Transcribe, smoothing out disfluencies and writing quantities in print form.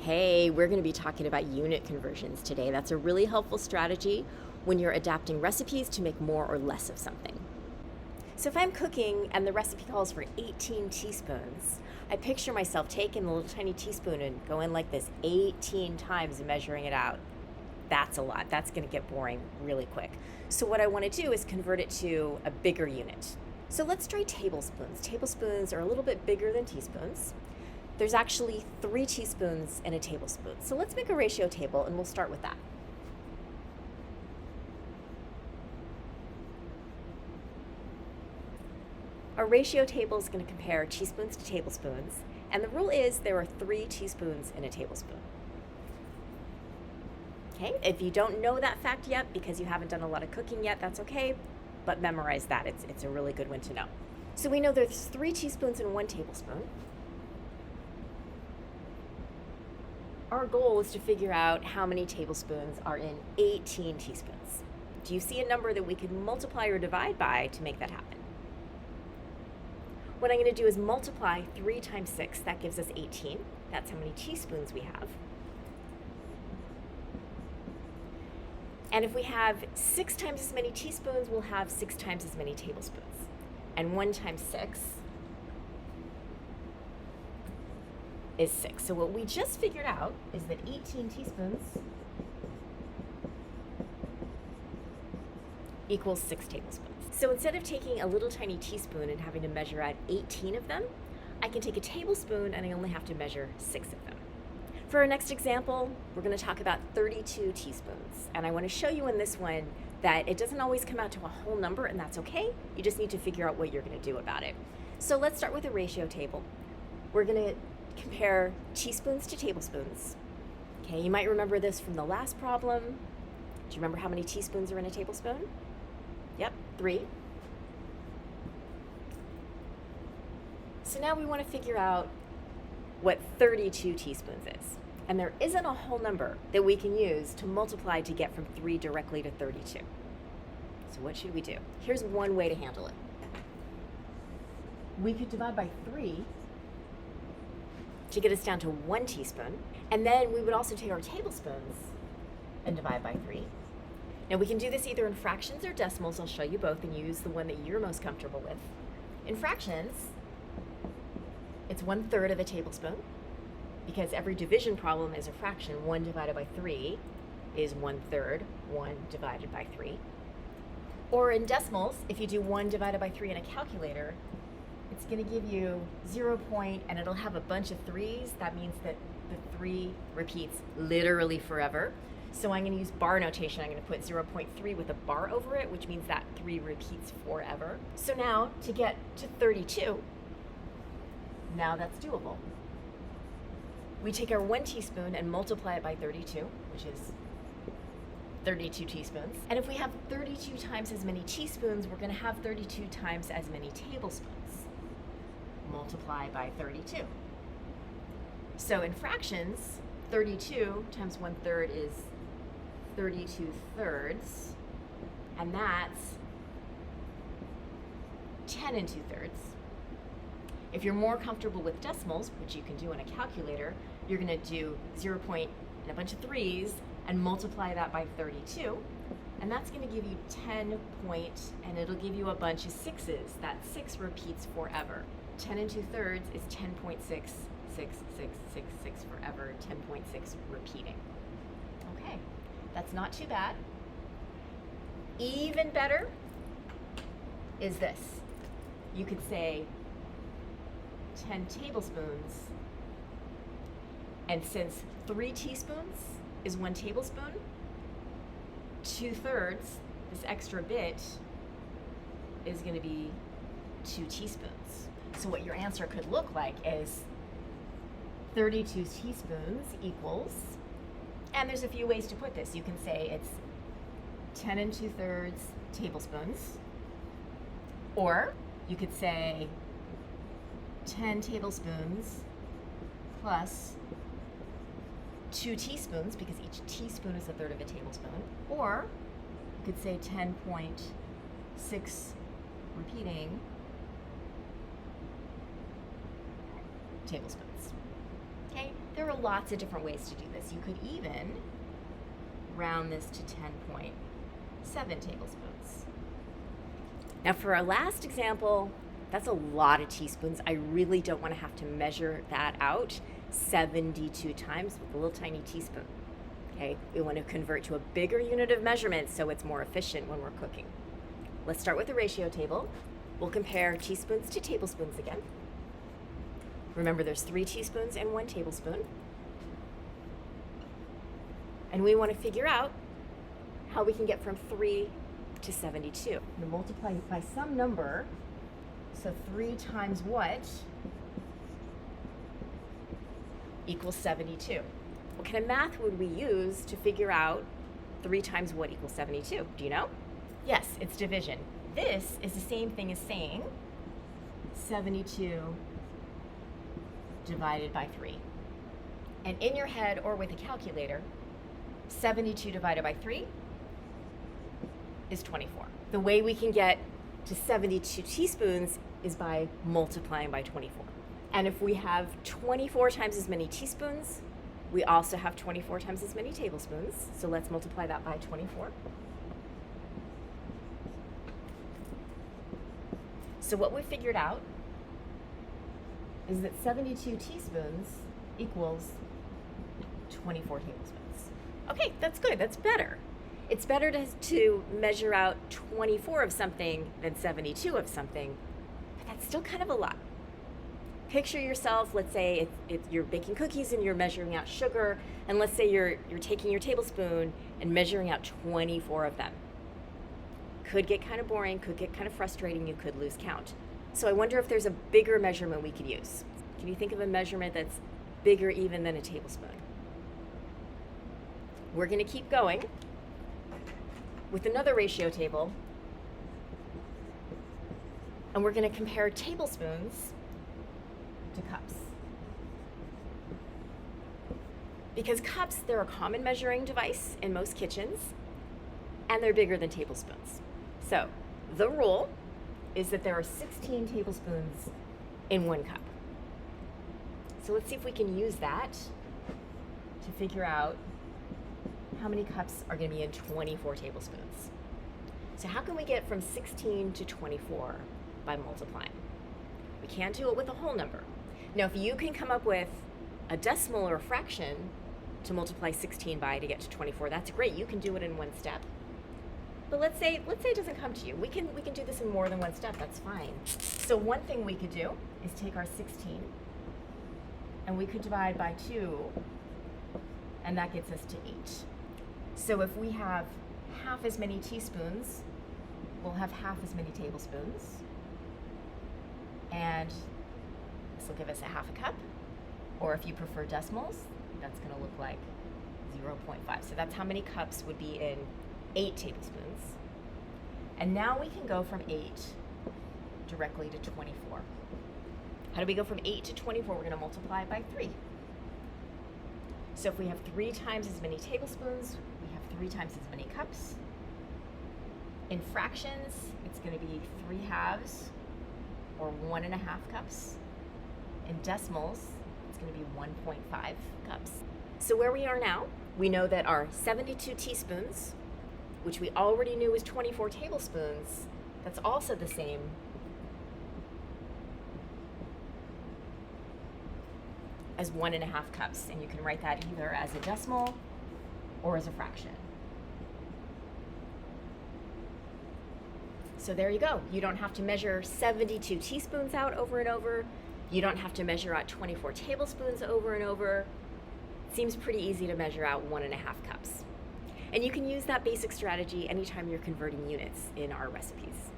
Hey, we're going to be talking about unit conversions today. That's a really helpful strategy when you're adapting recipes to make more or less of something. So if I'm cooking and the recipe calls for 18 teaspoons, I picture myself taking the little tiny teaspoon and going like this 18 times and measuring it out. That's a lot. That's going to get boring really quick. So what I want to do is convert it to a bigger unit. So let's try tablespoons. Tablespoons are a little bit bigger than teaspoons. There's actually 3 teaspoons in a tablespoon. So let's make a ratio table and we'll start with that. Our ratio table is going to compare teaspoons to tablespoons, and the rule is there are 3 teaspoons in a tablespoon. Okay, if you don't know that fact yet because you haven't done a lot of cooking yet, that's okay, but memorize that. It's a really good one to know. So we know there's 3 teaspoons in 1 tablespoon. Our goal is to figure out how many tablespoons are in 18 teaspoons. Do you see a number that we can multiply or divide by to make that happen? What I'm going to do is multiply 3 times 6. That gives us 18. That's how many teaspoons we have. And if we have 6 times as many teaspoons, we'll have 6 times as many tablespoons. And 1 times 6 is 6. So what we just figured out is that 18 teaspoons equals 6 tablespoons. So instead of taking a little tiny teaspoon and having to measure out 18 of them, I can take a tablespoon and I only have to measure 6 of them. For our next example, we're going to talk about 32 teaspoons. And I want to show you in this one that it doesn't always come out to a whole number, and that's okay. You just need to figure out what you're going to do about it. So let's start with a ratio table. We're going to compare teaspoons to tablespoons. Okay, you might remember this from the last problem. Do you remember how many teaspoons are in a tablespoon? Yep, 3. So now we want to figure out what 32 teaspoons is. And there isn't a whole number that we can use to multiply to get from 3 directly to 32. So what should we do? Here's one way to handle it. We could divide by 3 to get us down to 1 teaspoon. And then we would also take our tablespoons and divide by 3. Now we can do this either in fractions or decimals. I'll show you both and use the one that you're most comfortable with. In fractions, it's 1/3 of a tablespoon, because every division problem is a fraction. 1 divided by 3 is 1/3, 1 divided by 3. Or in decimals, if you do 1 divided by 3 in a calculator, it's going to give you 0 point, and it'll have a bunch of 3s. That means that the 3 repeats literally forever. So I'm going to use bar notation. I'm going to put 0.3 with a bar over it, which means that 3 repeats forever. So now to get to 32, now that's doable. We take our 1 teaspoon and multiply it by 32, which is 32 teaspoons. And if we have 32 times as many teaspoons, we're going to have 32 times as many tablespoons. Multiply by 32. So in fractions, 32 times 1/3 is 32 thirds, and that's 10 2/3. If you're more comfortable with decimals, which you can do in a calculator, you're going to do 0 point and a bunch of 3s and multiply that by 32, and that's going to give you 10 point, and it'll give you a bunch of 6s. That 6 repeats forever. 10 2/3 is 10.66666 forever, 10.6 repeating. Okay, that's not too bad. Even better is this. You could say 10 tablespoons, and since 3 teaspoons is 1 tablespoon, 2/3, this extra bit, is going to be 2 teaspoons. So what your answer could look like is 32 teaspoons equals, and there's a few ways to put this. You can say it's 10 2/3 tablespoons, or you could say 10 tablespoons plus 2 teaspoons, because each teaspoon is 1/3 of a tablespoon, or you could say 10.6 repeating tablespoons. Okay, there are are lots of different ways to do this. You could even round this to 10.7 tablespoons. Now for our last example, that's a lot of teaspoons. I really don't want to have to measure that out 72 times with a little tiny teaspoon. Okay, we want to convert to a bigger unit of measurement so it's more efficient when we're cooking. Let's start with the ratio table. We'll compare teaspoons to tablespoons again. Remember, there's 3 teaspoons and 1 tablespoon. And we want to figure out how we can get from 3 to 72. I'm going to multiply by some number. So 3 times what equals 72? What kind of math would we use to figure out 3 times what equals 72? Do you know? Yes, it's division. This is the same thing as saying 72 divided by 3. And in your head or with a calculator, 72 divided by 3 is 24. The way we can get to 72 teaspoons is by multiplying by 24. And if we have 24 times as many teaspoons, we also have 24 times as many tablespoons. So let's multiply that by 24. So what we figured out is that 72 teaspoons equals 24 tablespoons. Okay, that's good. That's better. It's better to measure out 24 of something than 72 of something, but that's still kind of a lot. Picture yourself, let's say you're baking cookies and you're measuring out sugar, and let's say you're taking your tablespoon and measuring out 24 of them. Could get kind of boring, could get kind of frustrating, you could lose count. So I wonder if there's a bigger measurement we could use. Can you think of a measurement that's bigger even than a tablespoon? We're going to keep going with another ratio table, and we're going to compare tablespoons to cups. Because cups, they're a common measuring device in most kitchens, and they're bigger than tablespoons. So the rule is that there are 16 tablespoons in 1 cup. So let's see if we can use that to figure out how many cups are going to be in 24 tablespoons. So how can we get from 16 to 24 by multiplying? We can't do it with a whole number. Now, if you can come up with a decimal or a fraction to multiply 16 by to get to 24, that's great. You can do it in one step. But let's say it doesn't come to you. We can do this in more than one step. That's fine. So one thing we could do is take our 16 and we could divide by 2, and that gets us to 8. So if we have half as many teaspoons, we'll have half as many tablespoons. And this will give us a half a cup. Or if you prefer decimals, that's going to look like 0.5. So that's how many cups would be in 8 tablespoons. And now we can go from 8 directly to 24. How do we go from 8 to 24? We're going to multiply by 3. So if we have 3 times as many tablespoons, we have 3 times as many cups. In fractions, it's going to be 3 halves, or 1.5 cups. In decimals, it's going to be 1.5 cups. So where we are now, we know that our 72 teaspoons, which we already knew was 24 tablespoons, that's also the same as 1.5 cups. And you can write that either as a decimal or as a fraction. So there you go. You don't have to measure 72 teaspoons out over and over. You don't have to measure out 24 tablespoons over and over. It seems pretty easy to measure out 1.5 cups. And you can use that basic strategy anytime you're converting units in our recipes.